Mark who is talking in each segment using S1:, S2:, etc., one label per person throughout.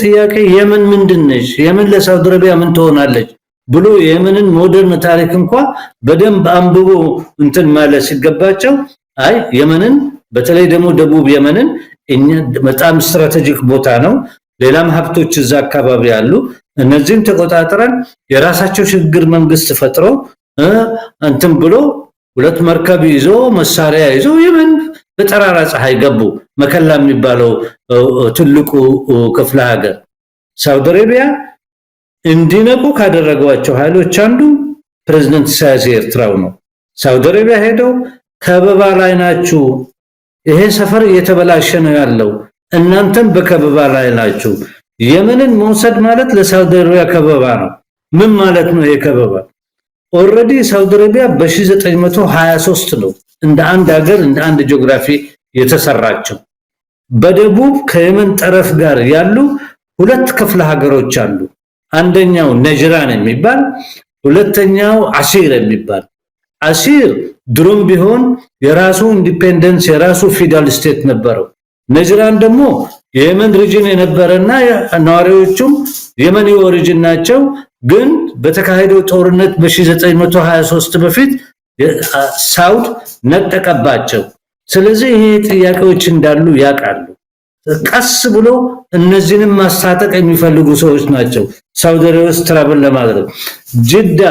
S1: ጥያቄ የመን ምንድነች የመን ለሳውዲ አረቢያ ምን ትሆናለች ብሎ የመንን ሞደርን ታሪክ እንኳን በደንብ አንብቦ እንትን ማለት ሲገባቸው አይ የመንን በተለይ ደግሞ ደቡብ የመንን በጣም ስትራቴጂክ ቦታ ነው ሌላም ሀብቶች እዛ አካባቢ ያሉ እነዚህን ተቆጣጥረን የራሳቸው ሽግግር መንግስት ፈጥሮ እንትን ብሎ ሁለት መርከብ ይዞ መሳሪያ ይዞ የመን በጠራራ ፀሐይ ገቡ መከላ የሚባለው ትልቁ ክፍለ ሀገር ሳውዲ አረቢያ እንዲነቁ ካደረጓቸው ኃይሎች አንዱ ፕሬዝዳንት ኢሳያስ ኤርትራው ነው ሳውዲ አረቢያ ሄደው ከበባ ላይ ናችሁ ይሄ ሰፈር እየተበላሸ ነው ያለው እናንተም በከበባ ላይ ናችሁ የመንን መውሰድ ማለት ለሳውዲ አረቢያ ከበባ ነው ምን ማለት ነው ይሄ ከበባ ኦሬዲ ሳውዲ አረቢያ በ1923 ነው እንደ አንድ ሀገር እንደ አንድ ጂኦግራፊ የተሰራቸው በደቡብ ከየመን ጠረፍ ጋር ያሉ ሁለት ክፍለ ሀገሮች አሉ አንደኛው ነጅራን የሚባል ሁለተኛው አሲር የሚባል አሲር ድሮም ቢሆን የራሱ ኢንዲፔንደንስ የራሱ ፊደራል ስቴት ነበረው ነጅራን ደግሞ የየመን ሪጅን የነበረና ነዋሪዎቹም የመን ኦሪጅን ናቸው ግን በተካሄደው ጦርነት በ1923 በፊት ሳውድ ነጠቀባቸው ስለዚህ ይሄ ጥያቄዎች እንዳሉ ያቃሉ ቀስ ብሎ እነዚህንም ማስታጠቅ የሚፈልጉ ሰዎች ናቸው ሳውዲ አረቢያ ውስጥ ትራቨል ለማድረግ ጅዳ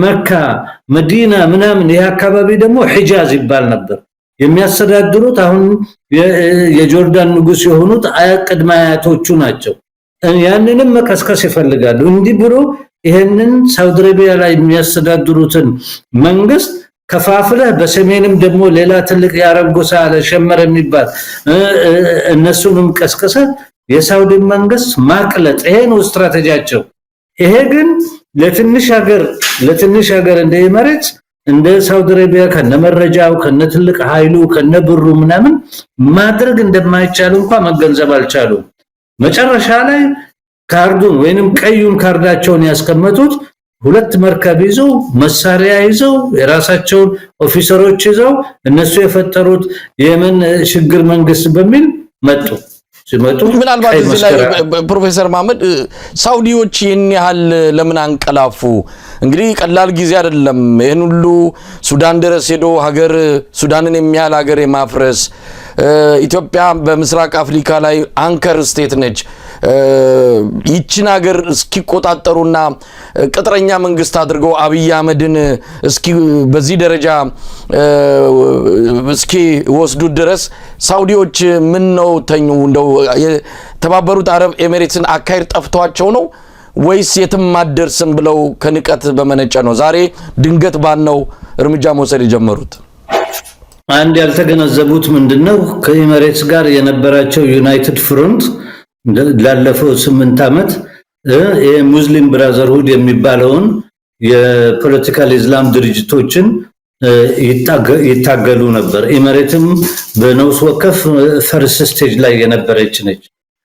S1: መካ መዲና ምናምን ይሄ አካባቢ ደግሞ ሒጃዝ ይባል ነበር የሚያስተዳድሩት አሁን የጆርዳን ንጉስ የሆኑት ቅድመ አያቶቹ ናቸው ያንንም መቀስቀስ ይፈልጋሉ እንዲህ ብሎ ይሄንን ሳውዲ አረቢያ ላይ የሚያስተዳድሩትን መንግስት ከፋፍለህ በሰሜንም ደግሞ ሌላ ትልቅ የአረብ ጎሳ አለ ሸመር የሚባል እነሱንም ቀስቀሰ የሳውዲ መንግስት ማቅለጥ ይሄ ነው ስትራቴጂያቸው ይሄ ግን ለትንሽ ሀገር እንደ ኤሚሬትስ እንደ ሳውዲ አረቢያ ከነመረጃው ከነትልቅ ኃይሉ ከነብሩ ምናምን ማድረግ እንደማይቻል እንኳን መገንዘብ አልቻሉም መጨረሻ ላይ ካርዱን ወይንም ቀዩን ካርዳቸውን ያስቀመጡት ሁለት መርከብ ይዘው መሳሪያ ይዘው የራሳቸውን ኦፊሰሮች ይዘው እነሱ የፈጠሩት የየመን ሽግግር መንግስት በሚል መጡ ሲመጡ
S2: ምናልባት እዚህ ላይ ፕሮፌሰር መሐመድ ሳውዲዎች ይህን ያህል ለምን አንቀላፉ እንግዲህ ቀላል ጊዜ አይደለም ይሄን ሁሉ ሱዳን ድረስ ሄዶ ሀገር ሱዳንን የሚያል ሀገር የማፍረስ ኢትዮጵያ በምስራቅ አፍሪካ ላይ አንከር ስቴት ነች ይችን ሀገር እስኪቆጣጠሩና ቅጥረኛ መንግስት አድርገው አብይ አህመድን እስኪ በዚህ ደረጃ እስኪ ወስዱ ድረስ ሳውዲዎች ምን ነው ተኙ እንደው የተባበሩት አረብ ኤሚሬትስን አካይር ጠፍቷቸው ነው ወይስ የትም ማደርስም ብለው ከንቀት በመነጨ ነው ዛሬ ድንገት ባነው እርምጃ መውሰድ የጀመሩት
S1: አንድ ያልተገነዘቡት ምንድነው ከኤሚሬትስ ጋር የነበራቸው ዩናይትድ ፍሮንት ላለፈው 8 አመት የሙስሊም ብራዘርሁድ የሚባለውን የፖለቲካል ኢስላም ድርጅቶችን ይታገሉ ነበር ኤሚሬትም በነውስ ወከፍ ፈርስት ስቴጅ ላይ የነበረች ነች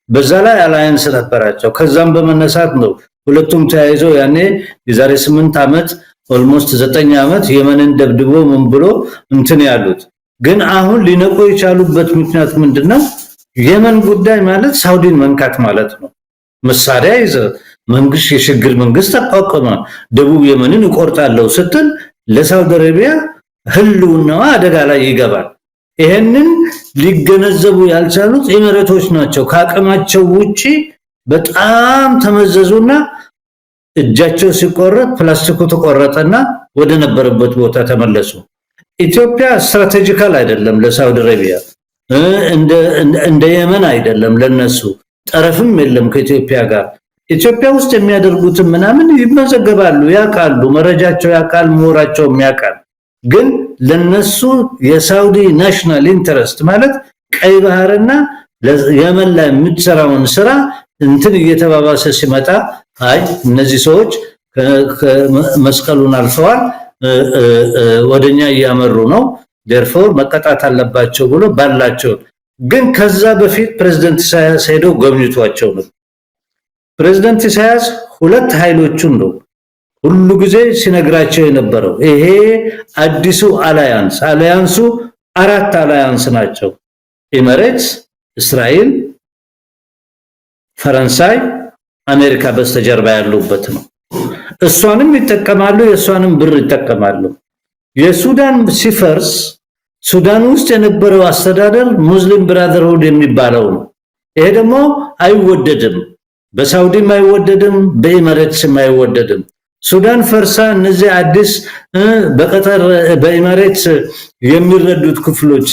S1: በዛ ላይ አላያንስ ነበራቸው ከዛም በመነሳት ነው ሁለቱም ተያይዘው ያኔ የዛሬ 8 አመት ኦልሞስት 9 አመት የመንን ደብድቦ ምን ብሎ እንትን ያሉት ግን አሁን ሊነቁ የቻሉበት ምክንያት ምንድነው የመን ጉዳይ ማለት ሳውዲን መንካት ማለት ነው መሳሪያ ይዘ መንግስት የሽግግር መንግስት አቋቋመ ደቡብ የመንን ይቆርጣለው ስትል ለሳውዲ አረቢያ ህልውናዋ አደጋ ላይ ይገባል ይሄንን ሊገነዘቡ ያልቻሉት ኤሚሬቶች ናቸው ካቀማቸው ውጪ በጣም ተመዘዙና እጃቸው ሲቆረጥ ፕላስቲኩ ተቆረጠና ወደ ነበረበት ቦታ ተመለሱ ኢትዮጵያ ስትራቴጂካል አይደለም ለሳውዲ አረቢያ እንደ የመን አይደለም ለነሱ ጠረፍም የለም ከኢትዮጵያ ጋር ኢትዮጵያ ውስጥ የሚያደርጉት ምናምን ይመዘገባሉ ያቃሉ መረጃቸው ያቃል ሞራቸው የሚያቃል ግን ለነሱ የሳውዲ ናሽናል ኢንተረስት ማለት ቀይ ባህርና የመን ላይ የምትሰራውን ስራ እንትን እየተባባሰ ሲመጣ አይ እነዚህ ሰዎች መስቀሉን አልፈዋል ወደኛ ያመሩ ነው therefore መቀጣት አለባቸው ብሎ ባላቸው ግን ከዛ በፊት ፕሬዝዳንት ኢሳያስ ሄደው ጎብኝቷቸው ነው ፕሬዝዳንት ኢሳያስ ሁለት ኃይሎቹን ነው ሁሉ ጊዜ ሲነግራቸው የነበረው ይሄ አዲሱ አላያንሱ አራት አላያንስ ናቸው ኤሚሬትስ እስራኤል ፈረንሳይ አሜሪካ በስተጀርባ ያሉበት ነው። እሷንም ይተከማሉ የሷንም ብር ይተከማሉ። የሱዳን ሲፈርስ ሱዳን ውስጥ የነበረው አስተዳደር ሙስሊም ብራዘርሁድ የሚባለው ነው። ይሄ ደግሞ አይወደድም፣ በሳውዲም አይወደድም፣ በኢሚሬትስም አይወደድም። ሱዳን ፈርሳ እነዚህ አዲስ በቀጠር በኢሚሬትስ የሚረዱት ክፍሎች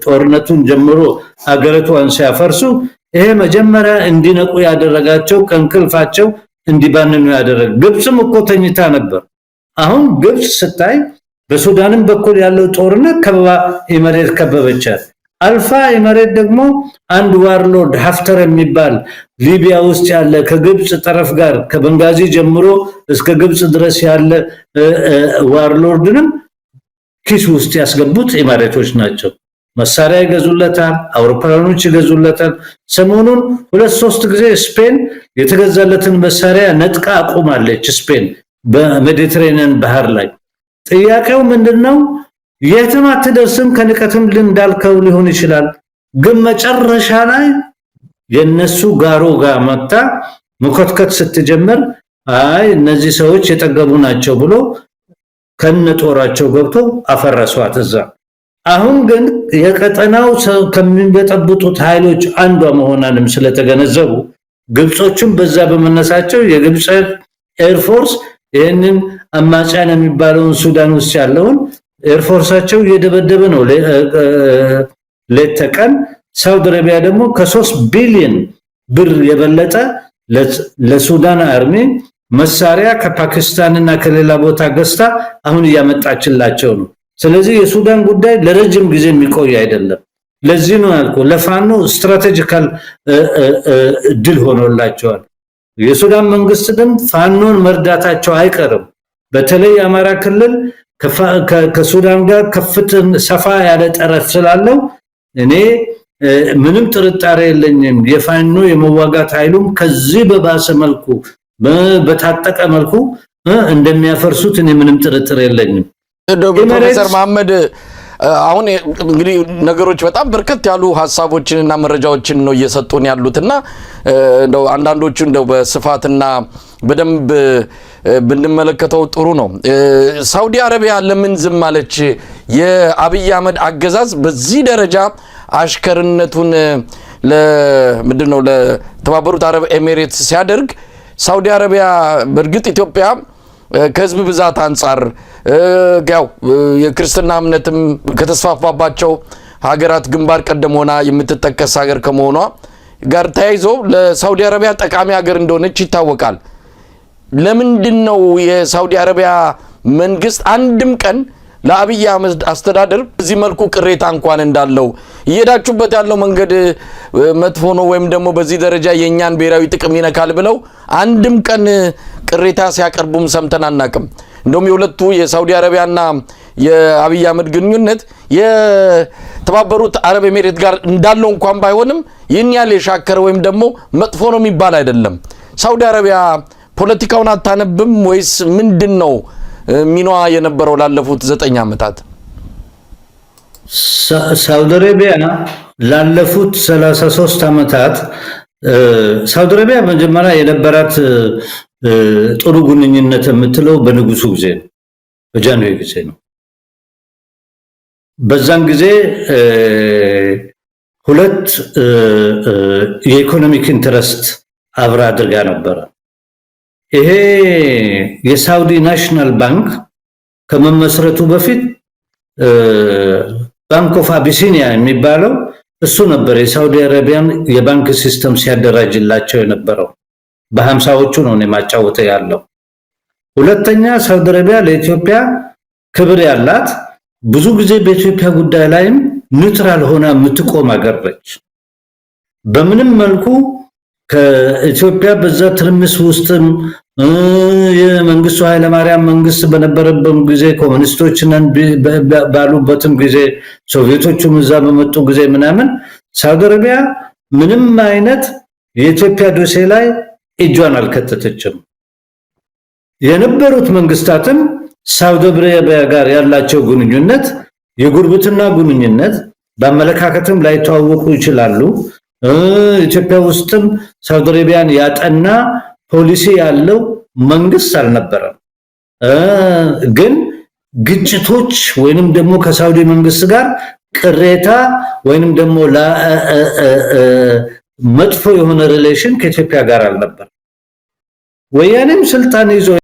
S1: ጦርነቱን ጀምሮ አገሪቷን ሲያፈርሱ ይሄ መጀመሪያ እንዲነቁ ያደረጋቸው ከንክልፋቸው እንዲባንኑ ያደረገ። ግብጽም እኮ ተኝታ ነበር። አሁን ግብጽ ስታይ በሱዳንም በኩል ያለው ጦርነት ከበባ ኢሚሬት ከበበቻት። አልፋ ኢሚሬት ደግሞ አንድ ዋርሎርድ ሀፍተር የሚባል ሊቢያ ውስጥ ያለ ከግብጽ ጠረፍ ጋር ከበንጋዚ ጀምሮ እስከ ግብጽ ድረስ ያለ ዋርሎርድንም ኪስ ውስጥ ያስገቡት ኢሚሬቶች ናቸው። መሳሪያ ይገዙለታል፣ አውሮፕላኖች ይገዙለታል። ሰሞኑን 2-3 ጊዜ ስፔን የተገዛለትን መሳሪያ ነጥቃ አቁማለች። ስፔን በሜዲትሬኒያን ባህር ላይ ጥያቄው ምንድነው? የትም አትደርስም ከንቀትም እንዳልከው ሊሆን ይችላል፣ ግን መጨረሻ ላይ የነሱ ጋሮ ጋር መጣ መከትከት ስትጀምር አይ እነዚህ ሰዎች የጠገቡ ናቸው ብሎ ከነጦራቸው ገብቶ አፈረሷት እዛ። አሁን ግን የቀጠናው ሰው ከሚበጠብጡት ኃይሎች አንዷ መሆናንም ስለተገነዘቡ ግብጾችም በዛ በመነሳቸው የግብጽ ኤርፎርስ ይህንን አማጽያን የሚባለውን ሱዳን ውስጥ ያለውን ኤርፎርሳቸው እየደበደበ ነው ሌት ተቀን። ሳውዲ አረቢያ ደግሞ ከ3 ቢሊዮን ብር የበለጠ ለሱዳን አርሚ መሳሪያ ከፓኪስታንና ከሌላ ቦታ ገዝታ አሁን እያመጣችላቸው ነው። ስለዚህ የሱዳን ጉዳይ ለረጅም ጊዜ የሚቆይ አይደለም። ለዚህ ነው ያልኩህ ለፋኖ ስትራቴጂካል ድል ሆኖላቸዋል። የሱዳን መንግስት ግን ፋኖን መርዳታቸው አይቀርም። በተለይ አማራ ክልል ከሱዳን ጋር ከፍተኛ ሰፋ ያለ ጠረፍ ስላለው እኔ ምንም ጥርጣሬ የለኝም የፋኖ የመዋጋት ኃይሉም ከዚህ በባሰ መልኩ በታጠቀ መልኩ እንደሚያፈርሱት እኔ ምንም ጥርጥር የለኝም።
S2: ፕሮፌሰር መሐመድ አሁን እንግዲህ ነገሮች በጣም በርከት ያሉ ሐሳቦችንና መረጃዎችን ነው እየሰጡን ያሉትና እንደው አንዳንዶቹ እንደው በስፋትና በደንብ ብንመለከተው ጥሩ ነው። ሳውዲ አረቢያ ለምን ዝም አለች? የአብይ አህመድ አገዛዝ በዚህ ደረጃ አሽከርነቱን ለምንድነው ለተባበሩት አረብ ኤሚሬትስ ሲያደርግ ሳውዲ አረቢያ በእርግጥ ኢትዮጵያ ከህዝብ ብዛት አንፃር ያው የክርስትና እምነትም ከተስፋፋባቸው ሀገራት ግንባር ቀደም ሆና የምትጠቀስ ሀገር ከመሆኗ ጋር ተያይዞ ለሳውዲ አረቢያ ጠቃሚ ሀገር እንደሆነች ይታወቃል። ለምንድነው የሳውዲ አረቢያ መንግስት አንድም ቀን ለአብይ አህመድ አስተዳደር በዚህ መልኩ ቅሬታ እንኳን እንዳለው እየዳቹበት ያለው መንገድ መጥፎ ነው ወይም ደግሞ በዚህ ደረጃ የኛን ብሔራዊ ጥቅም ይነካል ብለው አንድም ቀን ቅሬታ ሲያቀርቡም ሰምተን አናቅም? እንደውም የሁለቱ የሳውዲ አረቢያና የአብይ አህመድ ግንኙነት የተባበሩት አረብ ኤሚሬት ጋር እንዳለው እንኳን ባይሆንም ይህን ያለ የሻከረ ወይም ደግሞ መጥፎ ነው የሚባል አይደለም። ሳውዲ አረቢያ ፖለቲካውን አታነብም ወይስ ምንድነው ሚናዋ የነበረው ላለፉት 9 ዓመታት?
S1: ሳውዲ አረቢያ ላለፉት 33 ዓመታት ሳውዲ አረቢያ መጀመሪያ የነበራት ጥሩ ግንኙነት የምትለው በንጉሱ ጊዜ ነው፣ በጃንሆይ ጊዜ ነው። በዛን ጊዜ ሁለት የኢኮኖሚክ ኢንተረስት አብራ አድርጋ ነበር። ይሄ የሳውዲ ናሽናል ባንክ ከመመስረቱ በፊት ባንክ ኦፍ አቢሲኒያ የሚባለው እሱ ነበር የሳውዲ አረቢያን የባንክ ሲስተም ሲያደራጅላቸው የነበረው። በ50ዎቹ ነው ማጫወተ ያለው። ሁለተኛ ሳውዲ አረቢያ ለኢትዮጵያ ክብር ያላት ብዙ ጊዜ በኢትዮጵያ ጉዳይ ላይም ኒውትራል ሆና የምትቆም ሀገር ነች። በምንም መልኩ ከኢትዮጵያ በዛ ትርምስ ውስጥም የመንግስቱ ኃይለ ማርያም መንግስት በነበረበት ጊዜ ኮሙኒስቶችንን ባሉበትም ጊዜ ሶቪየቶቹም እዛ በመጡ ጊዜ ምናምን ሳውዲ አረቢያ ምንም አይነት የኢትዮጵያ ዶሴ ላይ እጇን አልከተተችም። የነበሩት መንግስታትም ሳውዲ አረቢያ ጋር ያላቸው ግንኙነት የጉርብትና ግንኙነት በአመለካከትም ላይ ተዋወቁ ይችላሉ። ኢትዮጵያ ውስጥም ሳውዲ አረቢያን ያጠና ፖሊሲ ያለው መንግስት አልነበረም። ግን ግጭቶች ወይንም ደግሞ ከሳውዲ መንግስት ጋር ቅሬታ ወይንም ደግሞ መጥፎ የሆነ ሪሌሽን ከኢትዮጵያ ጋር አልነበረም። ወያኔም ስልጣን ይዞ